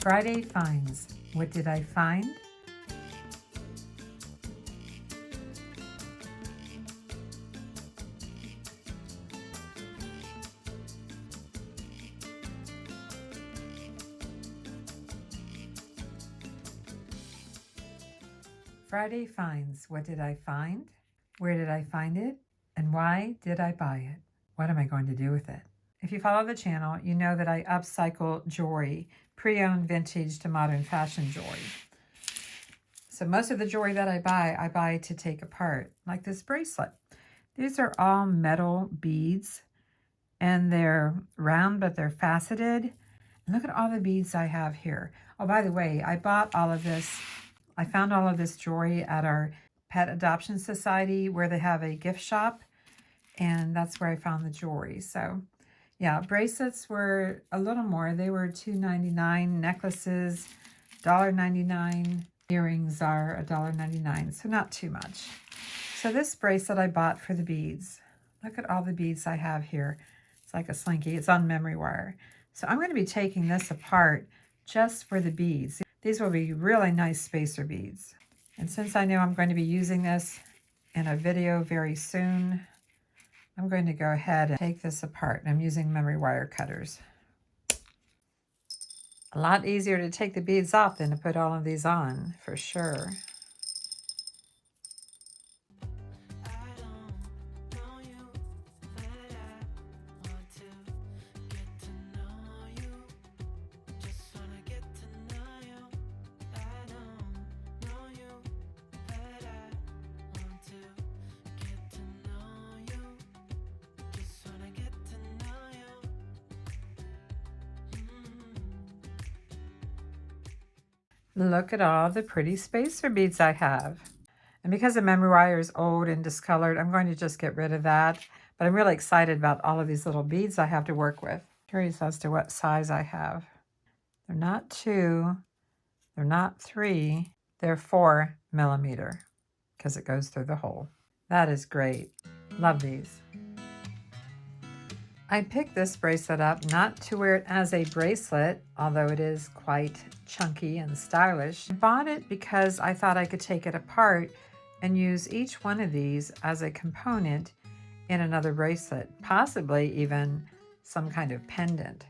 Friday finds. What did I find? Friday finds. What did I find? Where did I find it? And why did I buy it? What am I going to do with it? If you follow the channel, you know that I upcycle jewelry, pre-owned vintage to modern fashion jewelry. So most of the jewelry that I buy to take apart, like this bracelet. These are all metal beads, and they're round, but they're faceted. And look at all the beads I have here. Oh, by the way, I bought all of this. I found all of this jewelry at our Pet Adoption Society where they have a gift shop, and that's where I found the jewelry. So yeah, bracelets were a little more. They were $2.99. Necklaces, $1.99. Earrings are $1.99, so not too much. So this bracelet I bought for the beads. Look at all the beads I have here. It's like a slinky. It's on memory wire. So I'm going to be taking this apart just for the beads. These will be really nice spacer beads. And since I know I'm going to be using this in a video very soon, I'm going to go ahead and take this apart. I'm using memory wire cutters. A lot easier to take the beads off than to put all of these on, for sure. Look at all the pretty spacer beads I have. And because the memory wire is old and discolored, I'm going to just get rid of that. But I'm really excited about all of these little beads I have to work with. Curious as to what size I have. They're not 2, they're not 3, they're 4 millimeter because it goes through the hole. That is great. Love these. I picked this bracelet up not to wear it as a bracelet, although it is quite chunky and stylish. I bought it because I thought I could take it apart and use each one of these as a component in another bracelet, possibly even some kind of pendant.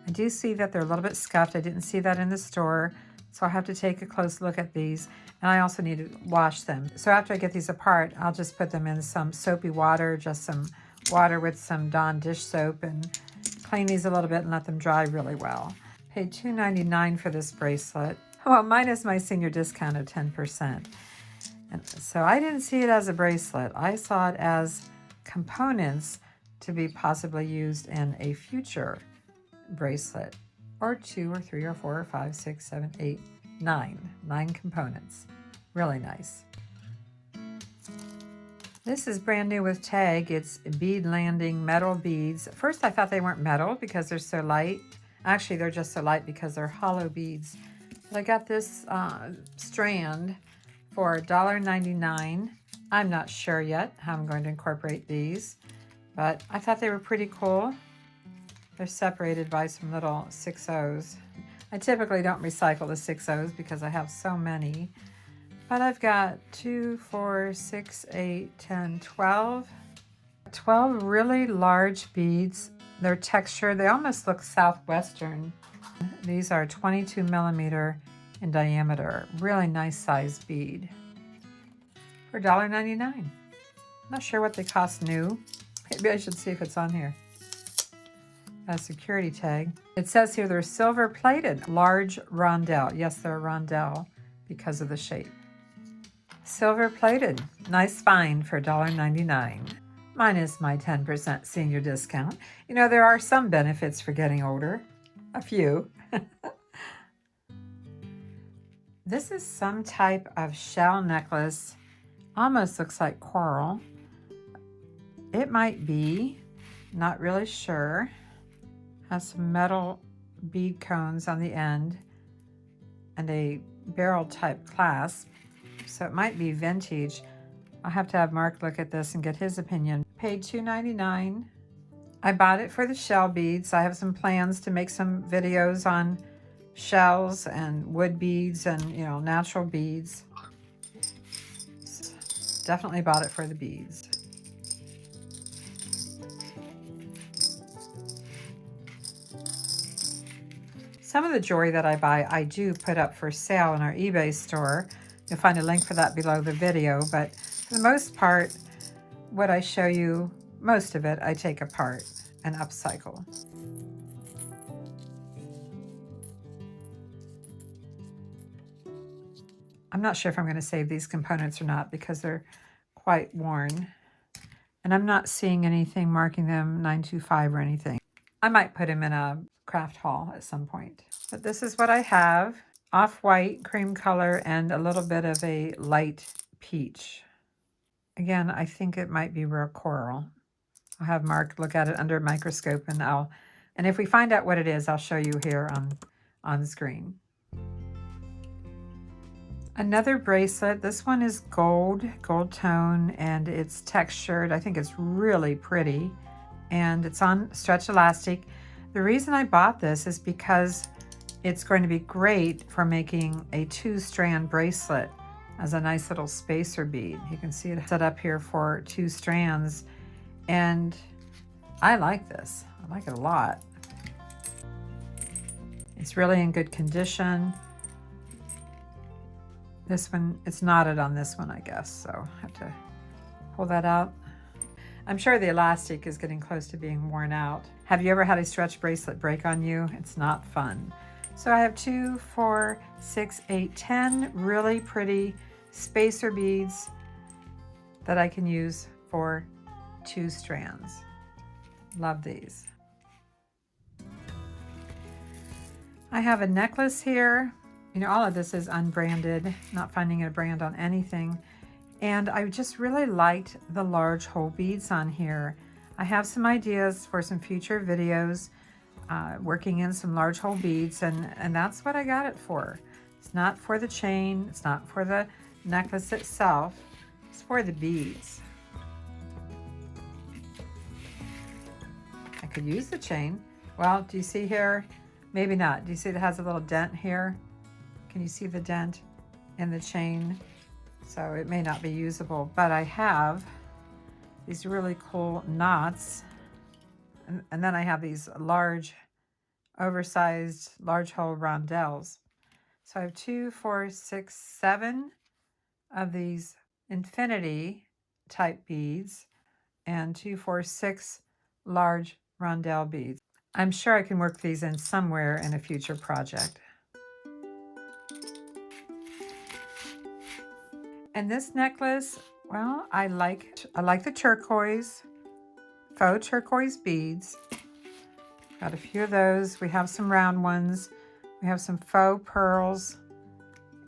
I do see that they're a little bit scuffed. I didn't see that in the store, so I'll have to take a close look at these, and I also need to wash them. So after I get these apart, I'll just put them in some soapy water, just some water with some Dawn dish soap, and clean these a little bit and let them dry really well. Paid $2.99 for this bracelet. Well, minus my senior discount of 10%. And so I didn't see it as a bracelet. I saw it as components to be possibly used in a future bracelet, or 2 or 3 or 4 or 5, 6, 7, 8, 9. 9 components. Really nice. This is brand new with tag. It's bead landing metal beads. At first I thought they weren't metal because they're so light. Actually, they're just so light because they're hollow beads. But I got this strand for $1.99. I'm not sure yet how I'm going to incorporate these, but I thought they were pretty cool. They're separated by some little 6/0s. I typically don't recycle the 6/0s because I have so many. But I've got 2, 4, 6, 8, 10, 12. 12 really large beads. Their texture, they almost look southwestern. These are 22 millimeter in diameter. Really nice size bead. For $1.99. Not sure what they cost new. Maybe I should see if it's on here. A security tag. It says here they're silver plated. Large rondelle. Yes, they're a rondelle because of the shape. Silver plated. Nice find for $1.99. Minus my 10% senior discount. You know, there are some benefits for getting older. A few. This is some type of shell necklace. Almost looks like coral. It might be. Not really sure. Has some metal bead cones on the end and a barrel type clasp. So it might be vintage. I'll have to have Mark look at this and get his opinion. Paid $2.99. I bought it for the shell beads. I have some plans to make some videos on shells and wood beads and, you know, natural beads. Definitely bought it for the beads. Some of the jewelry that I buy, I do put up for sale in our eBay store. You'll find a link for that below the video, but for the most part, what I show you, most of it, I take apart and upcycle. I'm not sure if I'm going to save these components or not because they're quite worn. And I'm not seeing anything marking them 925 or anything. I might put them in a craft haul at some point. But this is what I have. Off-white, cream color, and a little bit of a light peach. Again, I think it might be real coral. I'll have Mark look at it under a microscope, and if we find out what it is, I'll show you here on the screen. Another bracelet. This one is gold tone, and it's textured. I think it's really pretty, and it's on stretch elastic. The reason I bought this is because it's going to be great for making a 2-strand bracelet as a nice little spacer bead. You can see it set up here for 2 strands, and I like this. I like it a lot. It's really in good condition. This one, it's knotted on this one, I guess, so I have to pull that out. I'm sure the elastic is getting close to being worn out. Have you ever had a stretch bracelet break on you? It's not fun. So I have 2, 4, 6, 8, 10 really pretty spacer beads that I can use for 2 strands. Love these. I have a necklace here. You know, all of this is unbranded, not finding a brand on anything. And I just really liked the large hole beads on here. I have some ideas for some future videos, working in some large hole beads, and that's what I got it for. It's not for the chain, it's not for the necklace itself, it's for the beads. I could use the chain. Well, do you see here? Maybe not. Do you see it has a little dent here? Can you see the dent in the chain? So it may not be usable, but I have these really cool knots. And then I have these large, oversized, large hole rondelles. So I have 2, 4, 6, 7 of these infinity type beads and 2, 4, 6 large rondelle beads. I'm sure I can work these in somewhere in a future project. And this necklace, well, I like the turquoise, faux turquoise beads. Got a few of those. We have some round ones. We have some faux pearls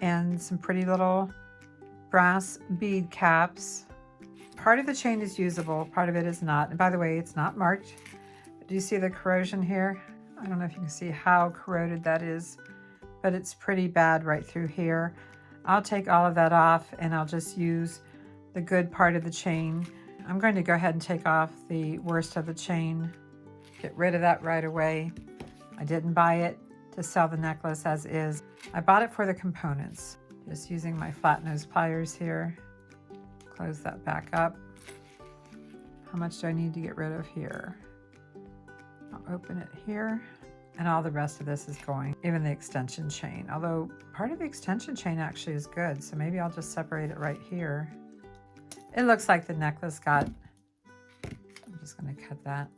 and some pretty little brass bead caps. Part of the chain is usable, part of it is not. And by the way, it's not marked. Do you see the corrosion here? I don't know if you can see how corroded that is, but it's pretty bad right through here. I'll take all of that off and I'll just use the good part of the chain. I'm going to go ahead and take off the worst of the chain, get rid of that right away. I didn't buy it to sell the necklace as is. I bought it for the components. Just using my flat nose pliers here. Close that back up. How much do I need to get rid of here? I'll open it here. And all the rest of this is going, even the extension chain. Although part of the extension chain actually is good, so maybe I'll just separate it right here. It looks like the necklace got, I'm just gonna cut that.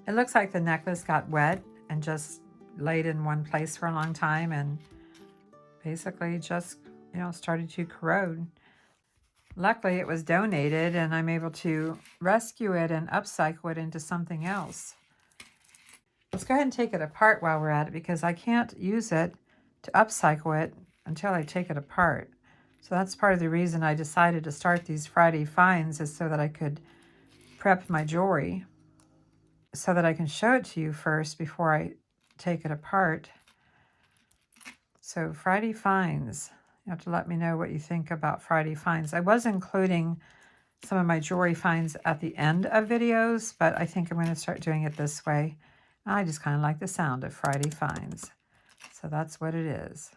It looks like the necklace got wet and just laid in one place for a long time and basically just, you know, started to corrode. Luckily, it was donated and I'm able to rescue it and upcycle it into something else. Let's go ahead and take it apart while we're at it because I can't use it to upcycle it until I take it apart. So that's part of the reason I decided to start these Friday finds, is so that I could prep my jewelry so that I can show it to you first before I take it apart. So Friday finds. You have to let me know what you think about Friday finds. I was including some of my jewelry finds at the end of videos, but I think I'm going to start doing it this way. I just kind of like the sound of Friday finds. So that's what it is.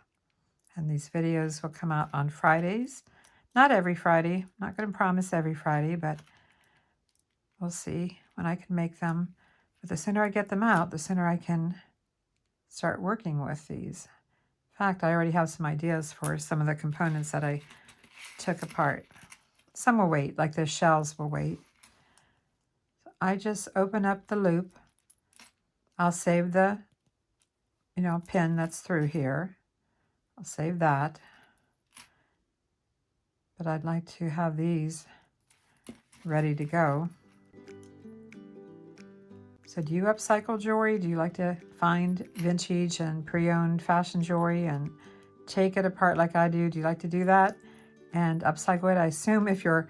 And these videos will come out on Fridays. Not every Friday. I'm not going to promise every Friday, but we'll see when I can make them. But the sooner I get them out, the sooner I can start working with these. In fact, I already have some ideas for some of the components that I took apart. Some will wait, like the shells will wait. I just open up the loop. I'll save the, pin that's through here. I'll save that. But I'd like to have these ready to go. So do you upcycle jewelry? Do you like to find vintage and pre-owned fashion jewelry and take it apart like I do? Do you like to do that and upcycle it? I assume if you're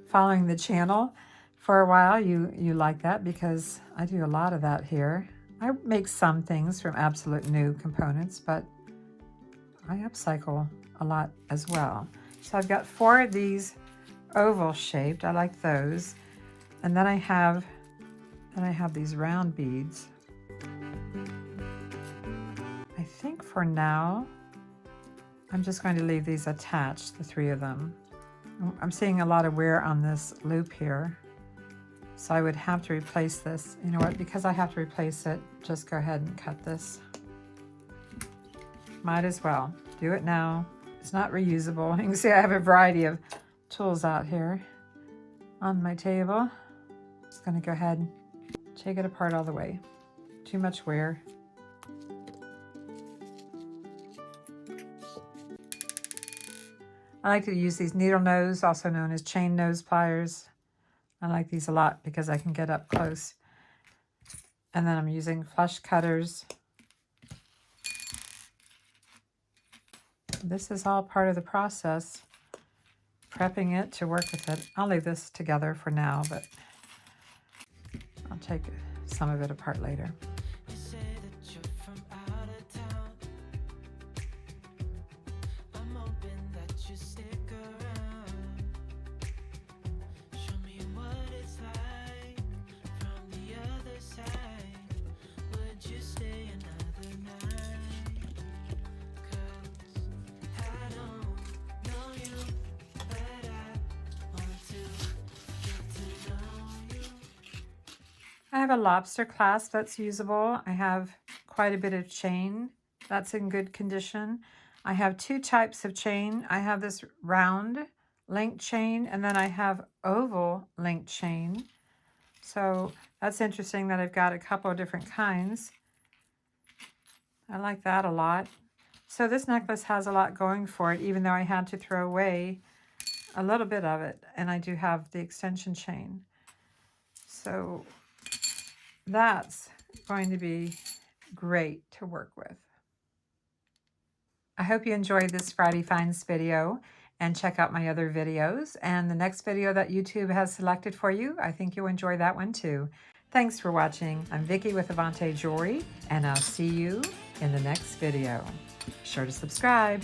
following the channel for a while, you like that, because I do a lot of that here. I make some things from absolute new components, but I upcycle a lot as well. So I've got 4 of these oval shaped. I like those. And then I have these round beads. I think for now, I'm just going to leave these attached, the 3 of them. I'm seeing a lot of wear on this loop here. So I would have to replace this. You know what, because I have to replace it, just go ahead and cut this. Might as well do it now. It's not reusable. You can see I have a variety of tools out here on my table. Just gonna go ahead and take it apart all the way. Too much wear. I like to use these needle nose, also known as chain nose pliers. I like these a lot because I can get up close. And then I'm using flush cutters. This is all part of the process, prepping it to work with it. I'll leave this together for now, but I'll take some of it apart later. I have a lobster clasp that's usable. I have quite a bit of chain that's in good condition. I have 2 types of chain. I have this round link chain, and then I have oval link chain. So that's interesting that I've got a couple of different kinds. I like that a lot. So this necklace has a lot going for it, even though I had to throw away a little bit of it. And I do have the extension chain. So that's going to be great to work with. I hope you enjoyed this Friday Finds video, and check out my other videos. And the next video that YouTube has selected for you, I think you'll enjoy that one too. Thanks for watching. I'm Vicki with Avante Jewelry, and I'll see you in the next video. Be sure to subscribe.